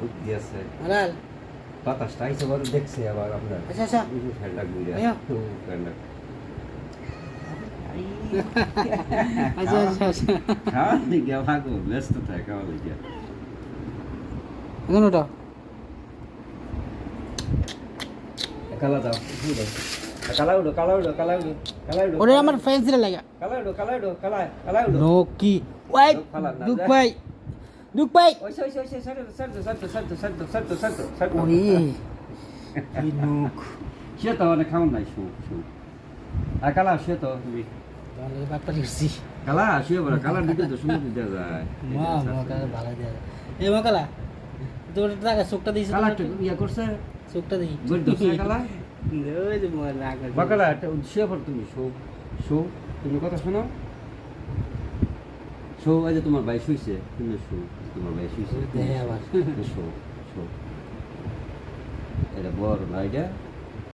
বুদ্ধি আছে হালাল বাতাসটা আইসে বড় দেখছে আবার আপনার আচ্ছা আচ্ছা ফ্যানটা ঘুরে ভাইয়া। ফ্যানটা আচ্ছা আচ্ছা আচ্ছা খাওয়া দিকে ভাগো ব্যস্ত থাকে খাওয়া দিকে এখন ওটা কালা দাও কালা উড়ো কালা উড়ো কালা উড়ো কালা উড়ো ওরে আমার ফ্যান্সিরা লাগা কালা উড়ো কালা উড়ো কালা কালা উড়ো নো কি ওই লোক ফালান না, দুঃখ যা। ভাই দুঃখ ভাই ওই সই সই সই সরো সরো সরো সরো সরো সরো সরো সরো ওরে কি নুক সে তো অনেক খাওয়ান নাই শু শু আর কালা সে তো তুমি তাহলে বাটটা দিছি কালা শুয়ে বড় কালা দিতে তো সুন্দর দিতে যায় মা মা কালা ভালো দেয় এ মা কালা তোর টাকা চোখটা দিছি কালা একটু ইয়া করছে চোখটা দিই বল দোসা কালা ওই যে মা রাগ বাকালা একটা শুয়ে পড় তুমি শো শো তুমি কথা শোনো শো আজ তোমার ভাই শুইছে তুমি শো তোমার ভাই শুইছে দেখে আবার শো শো এটা বড় না এটা